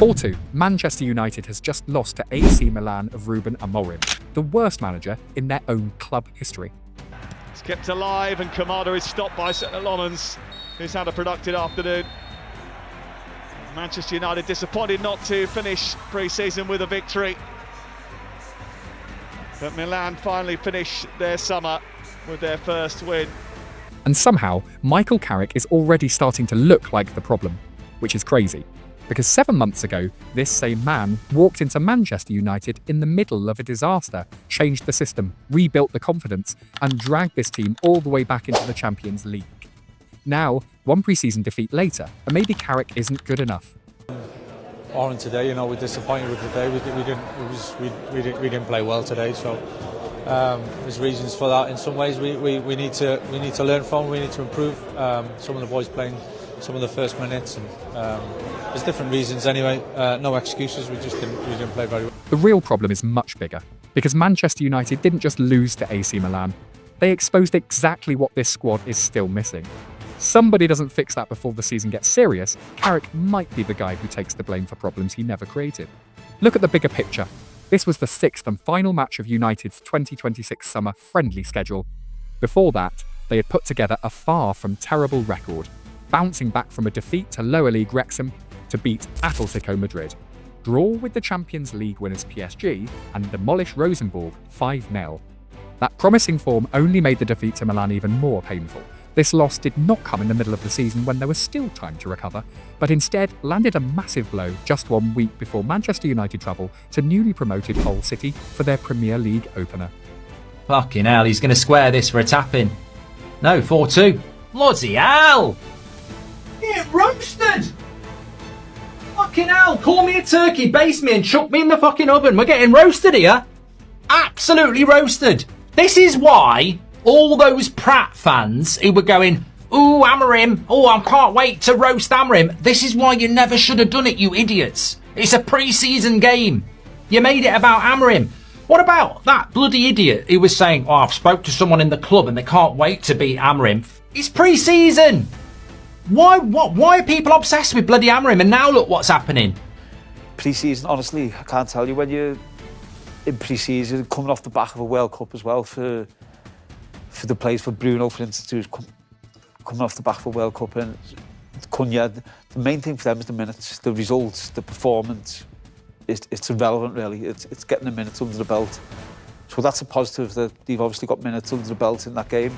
4-2, Manchester United has just lost to AC Milan of Ruben Amorim, the worst manager in their own club history. It's kept alive and Kamada is stopped by Lomans, who's had a productive afternoon. Manchester United disappointed not to finish pre-season with a victory. But Milan finally finish their summer with their first win. And somehow, Michael Carrick is already starting to look like the problem, which is crazy. Because 7 months ago, this same man walked into Manchester United in the middle of a disaster, changed the system, rebuilt the confidence, and dragged this team all the way back into the Champions League. Now, one pre-season defeat later, and maybe Carrick isn't good enough. On today, we're disappointed with the day. We didn't play well today, so there's reasons for that. In some ways, we need to learn from. We need to improve. Some of the boys playing some of the first minutes, and there's different reasons anyway. No excuses. We didn't play very well. The real problem is much bigger, because Manchester United didn't just lose to AC Milan. They exposed exactly what this squad is still missing. Somebody doesn't fix that before the season gets serious, Carrick might be the guy who takes the blame for problems he never created. Look at the bigger picture. This was the 6th and final match of United's 2026 summer friendly schedule. Before that, they had put together a far from terrible record, bouncing back from a defeat to lower league Wrexham to beat Atletico Madrid, draw with the Champions League winners PSG, and demolish Rosenborg 5-0. That promising form only made the defeat to Milan even more painful. This loss did not come in the middle of the season when there was still time to recover, but instead landed a massive blow just 1 week before Manchester United travel to newly promoted Hull City for their Premier League opener. Fucking hell, he's going to square this for a tap-in. No, 4-2. Bloody hell! Get roasted! Fucking hell, call me a turkey, base me and chuck me in the fucking oven. We're getting roasted here. Absolutely roasted. This is why all those Pratt fans who were going, ooh, Amorim, oh, I can't wait to roast Amorim. This is why you never should have done it, you idiots. It's a pre-season game. You made it about Amorim. What about that bloody idiot who was saying, oh, I've spoke to someone in the club and they can't wait to beat Amorim. It's pre-season. Why are people obsessed with bloody Amorim? And now look what's happening. Pre-season, honestly, I can't tell you when you're in pre-season, coming off the back of a World Cup as well for the players, for Bruno, for instance, who's coming off the back of a World Cup, and Cunha, the main thing for them is the minutes, the results, the performance. It's irrelevant, really. It's getting the minutes under the belt. So that's a positive, that they've obviously got minutes under the belt in that game.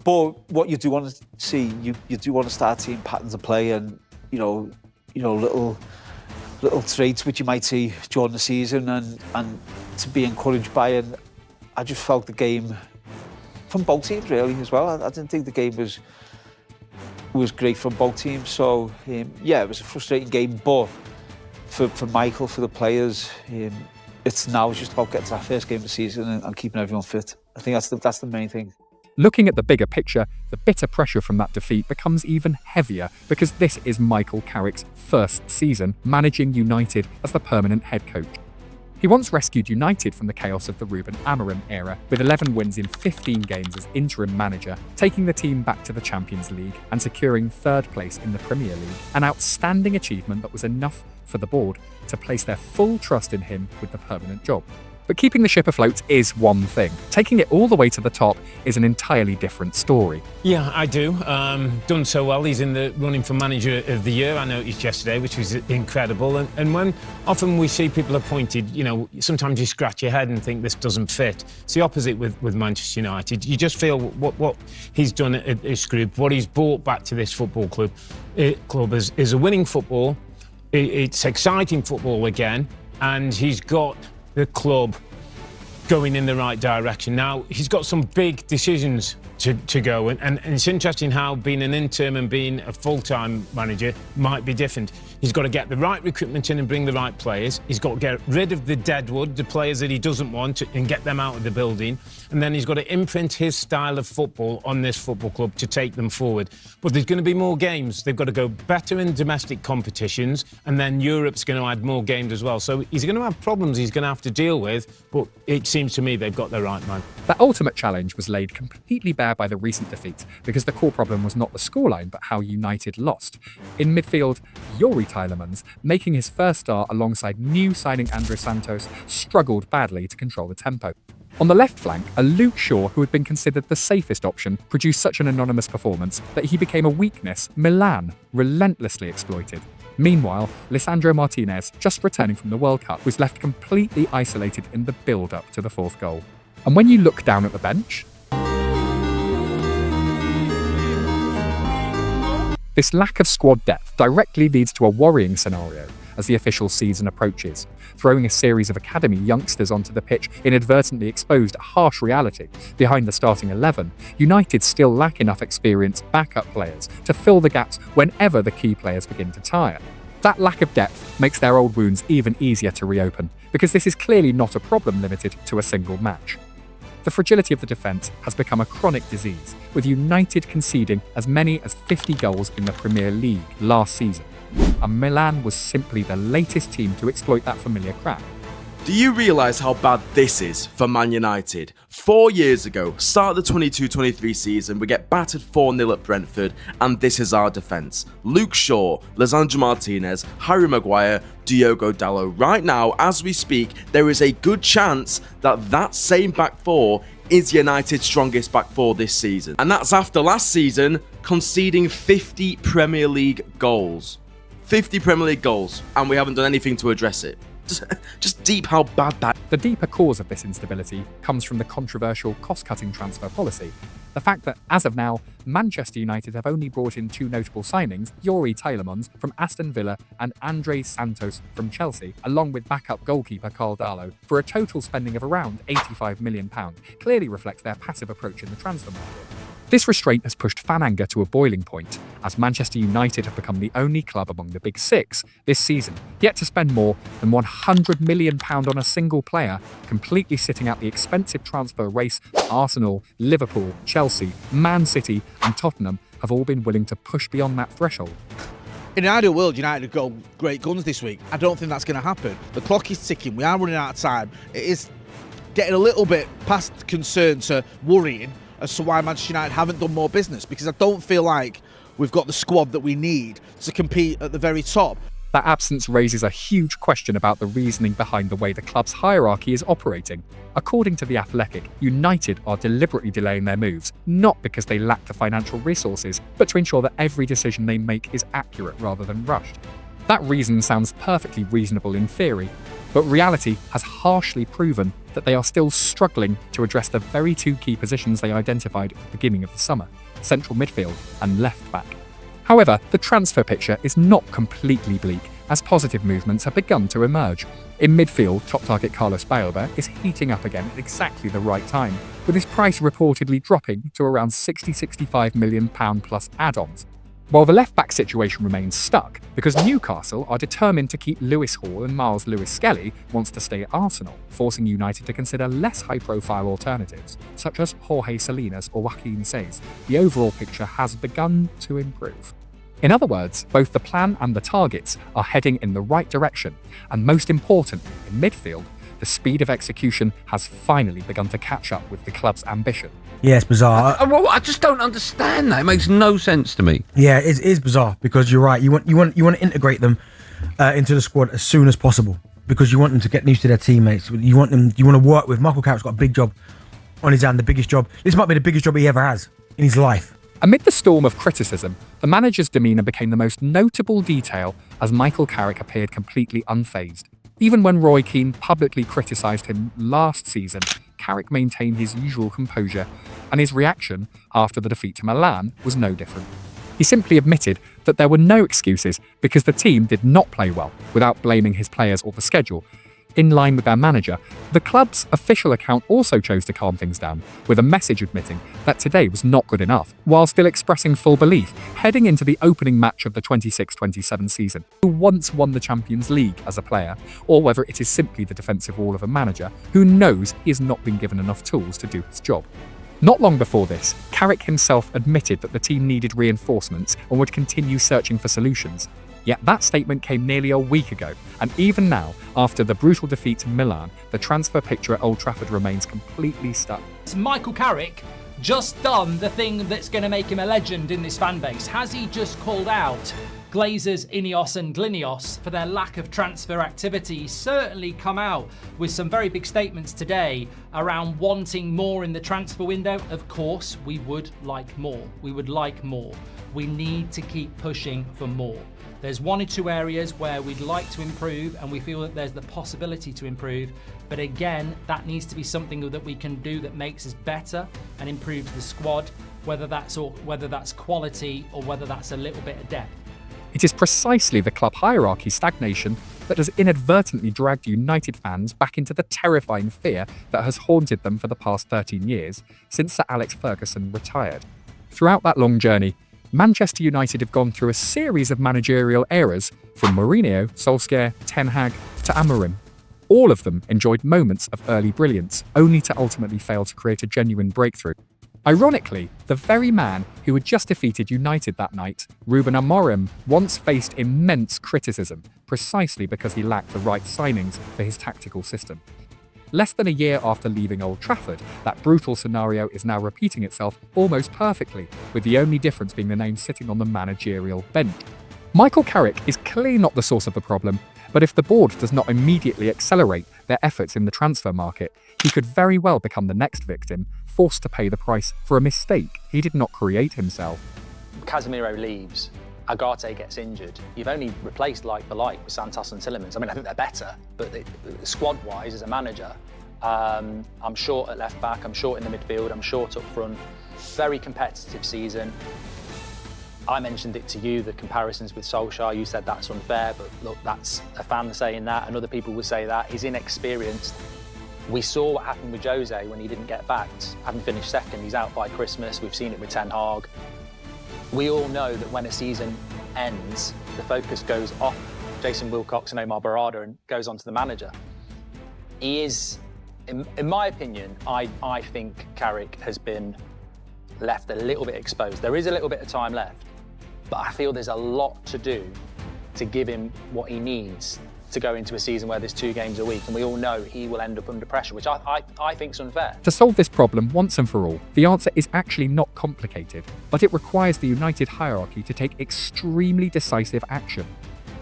But what you do want to see, you do want to start seeing patterns of play, and little traits which you might see during the season, and to be encouraged by. And I just felt the game from both teams really as well. I didn't think the game was great from both teams. So yeah, it was a frustrating game, but for Michael, for the players, it's just about getting to that first game of the season and keeping everyone fit. I think that's the main thing. Looking at the bigger picture, the bitter pressure from that defeat becomes even heavier because this is Michael Carrick's first season managing United as the permanent head coach. He once rescued United from the chaos of the Ruben Amorim era with 11 wins in 15 games as interim manager, taking the team back to the Champions League and securing 3rd place in the Premier League, an outstanding achievement that was enough for the board to place their full trust in him with the permanent job. But keeping the ship afloat is one thing. Taking it all the way to the top is an entirely different story. Yeah, I do. Done so well. He's in the running for Manager of the Year, I noticed yesterday, which was incredible. And when often we see people appointed, sometimes you scratch your head and think this doesn't fit. It's the opposite with Manchester United. You just feel what he's done at this group, what he's brought back to this football club is a winning football. It's exciting football again, and he's got the club going in the right direction. Now, he's got some big decisions to go, and it's interesting how being an interim and being a full-time manager might be different. He's got to get the right recruitment in and bring the right players. He's got to get rid of the deadwood, the players that he doesn't want, and get them out of the building. And then he's got to imprint his style of football on this football club to take them forward. But there's going to be more games. They've got to go better in domestic competitions, and then Europe's going to add more games as well. So he's going to have problems he's going to have to deal with, but it seems to me they've got the right man. That ultimate challenge was laid completely bare by the recent defeat, because the core problem was not the scoreline but how United lost. In midfield, Yuri Youri Tielemans, making his first start alongside new signing Andre Santos, struggled badly to control the tempo. On the left flank, a Luke Shaw who had been considered the safest option produced such an anonymous performance that he became a weakness Milan relentlessly exploited. Meanwhile, Lisandro Martinez, just returning from the World Cup, was left completely isolated in the build-up to the fourth goal. And when you look down at the bench, this lack of squad depth directly leads to a worrying scenario as the official season approaches. Throwing a series of academy youngsters onto the pitch inadvertently exposed a harsh reality. Behind the starting 11, United still lack enough experienced backup players to fill the gaps whenever the key players begin to tire. That lack of depth makes their old wounds even easier to reopen, because this is clearly not a problem limited to a single match. The fragility of the defence has become a chronic disease, with United conceding as many as 50 goals in the Premier League last season. And Milan was simply the latest team to exploit that familiar crack. Do you realise how bad this is for Man United? 4 years ago, start of the 22-23 season, we get battered 4-0 at Brentford, and this is our defence. Luke Shaw, Lisandro Martinez, Harry Maguire, Diogo Dalot. Right now, as we speak, there is a good chance that that same back four is United's strongest back four this season. And that's after last season conceding 50 Premier League goals. 50 Premier League goals, and we haven't done anything to address it. Just deep how bad that. The deeper cause of this instability comes from the controversial cost-cutting transfer policy. The fact that, as of now, Manchester United have only brought in two notable signings, Youri Tielemans from Aston Villa and Andre Santos from Chelsea, along with backup goalkeeper Carl Darlow, for a total spending of around £85 million, clearly reflects their passive approach in the transfer market. This restraint has pushed fan anger to a boiling point, as Manchester United have become the only club among the Big Six this season yet to spend more than £100 million on a single player, completely sitting out the expensive transfer race Arsenal, Liverpool, Chelsea, Man City and Tottenham have all been willing to push beyond that threshold. In an ideal world, United would go great guns this week. I don't think that's going to happen. The clock is ticking. We are running out of time. It is getting a little bit past concern to worrying as to why Manchester United haven't done more business, because I don't feel like we've got the squad that we need to compete at the very top. That absence raises a huge question about the reasoning behind the way the club's hierarchy is operating. According to The Athletic, United are deliberately delaying their moves, not because they lack the financial resources, but to ensure that every decision they make is accurate rather than rushed. That reason sounds perfectly reasonable in theory, but reality has harshly proven that they are still struggling to address the very two key positions they identified at the beginning of the summer: central midfield and left back. However, the transfer picture is not completely bleak, as positive movements have begun to emerge. In midfield, top target Carlos Balba is heating up again at exactly the right time, with his price reportedly dropping to around £60-65 million plus add-ons. While the left-back situation remains stuck, because Newcastle are determined to keep Lewis Hall and Miles Lewis-Skelly wants to stay at Arsenal, forcing United to consider less high-profile alternatives, such as Jorge Salinas or Joaquin Saiz. The overall picture has begun to improve. In other words, both the plan and the targets are heading in the right direction, and most importantly, in midfield, the speed of execution has finally begun to catch up with the club's ambition. Yeah, it's bizarre. I just don't understand that. It makes no sense to me. Yeah, it is bizarre, because you're right. You want to integrate them into the squad as soon as possible, because you want them to get used to their teammates. You want to work with. Michael Carrick's got a big job on his hand, the biggest job. This might be the biggest job he ever has in his life. Amid the storm of criticism, the manager's demeanour became the most notable detail as Michael Carrick appeared completely unfazed. Even when Roy Keane publicly criticised him last season, Carrick maintained his usual composure, and his reaction after the defeat to Milan was no different. He simply admitted that there were no excuses because the team did not play well, without blaming his players or the schedule. In line with their manager, the club's official account also chose to calm things down, with a message admitting that today was not good enough, while still expressing full belief heading into the opening match of the 26-27 season. Who once won the Champions League as a player, or whether it is simply the defensive wall of a manager who knows he has not been given enough tools to do his job. Not long before this, Carrick himself admitted that the team needed reinforcements and would continue searching for solutions. Yet that statement came nearly a week ago, and even now, after the brutal defeat to Milan, the transfer picture at Old Trafford remains completely stuck. Michael Carrick just done the thing that's going to make him a legend in this fan base. Has he just called out Glazers, Ineos and Glinios, for their lack of transfer activity, certainly come out with some very big statements today around wanting more in the transfer window. Of course, we would like more. We would like more. We need to keep pushing for more. There's one or two areas where we'd like to improve and we feel that there's the possibility to improve. But again, that needs to be something that we can do that makes us better and improves the squad, whether that's quality or whether that's a little bit of depth. It is precisely the club hierarchy stagnation that has inadvertently dragged United fans back into the terrifying fear that has haunted them for the past 13 years since Sir Alex Ferguson retired. Throughout that long journey, Manchester United have gone through a series of managerial eras, from Mourinho, Solskjaer, Ten Hag to Amorim. All of them enjoyed moments of early brilliance, only to ultimately fail to create a genuine breakthrough. Ironically, the very man who had just defeated United that night, Ruben Amorim, once faced immense criticism, precisely because he lacked the right signings for his tactical system. Less than a year after leaving Old Trafford, that brutal scenario is now repeating itself almost perfectly, with the only difference being the name sitting on the managerial bench. Michael Carrick is clearly not the source of the problem, but if the board does not immediately accelerate their efforts in the transfer market, he could very well become the next victim, forced to pay the price for a mistake he did not create himself. Casemiro leaves, Agate gets injured. You've only replaced like for like with Santos and Tielemans. I mean, I think they're better, but squad-wise, as a manager, I'm short at left back, I'm short in the midfield, I'm short up front. Very competitive season. I mentioned it to you, the comparisons with Solskjaer. You said that's unfair, but look, that's a fan saying that, and other people would say that. He's inexperienced. We saw what happened with Jose when he didn't get backed. Having finished second, he's out by Christmas. We've seen it with Ten Hag. We all know that when a season ends, the focus goes off Jason Wilcox and Omar Barada and goes on to the manager. He is, in my opinion, I think Carrick has been left a little bit exposed. There is a little bit of time left, but I feel there's a lot to do to give him what he needs to go into a season where there's 2 games a week, and we all know he will end up under pressure, which I think is unfair. To solve this problem once and for all, the answer is actually not complicated, but it requires the United hierarchy to take extremely decisive action.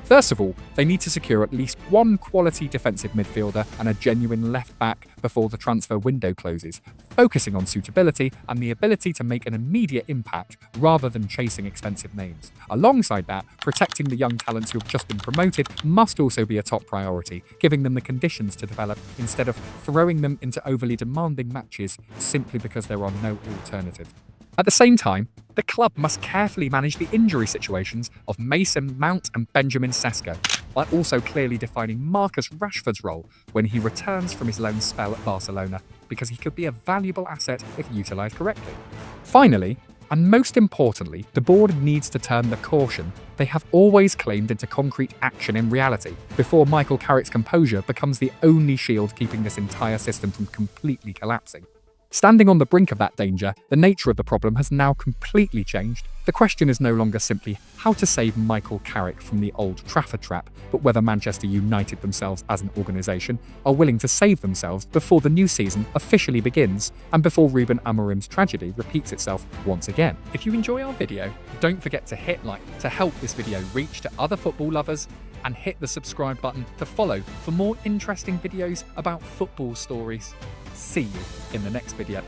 First of all, they need to secure at least one quality defensive midfielder and a genuine left back before the transfer window closes, focusing on suitability and the ability to make an immediate impact rather than chasing expensive names. Alongside that, protecting the young talents who have just been promoted must also be a top priority, giving them the conditions to develop instead of throwing them into overly demanding matches simply because there are no alternatives. At the same time, the club must carefully manage the injury situations of Mason Mount and Benjamin Sesko, while also clearly defining Marcus Rashford's role when he returns from his loan spell at Barcelona, because he could be a valuable asset if utilised correctly. Finally, and most importantly, the board needs to turn the caution they have always claimed into concrete action in reality, before Michael Carrick's composure becomes the only shield keeping this entire system from completely collapsing. Standing on the brink of that danger, the nature of the problem has now completely changed. The question is no longer simply how to save Michael Carrick from the Old Trafford trap, but whether Manchester United themselves as an organisation are willing to save themselves before the new season officially begins and before Ruben Amorim's tragedy repeats itself once again. If you enjoy our video, don't forget to hit like to help this video reach to other football lovers, and hit the subscribe button to follow for more interesting videos about football stories. See you in the next video.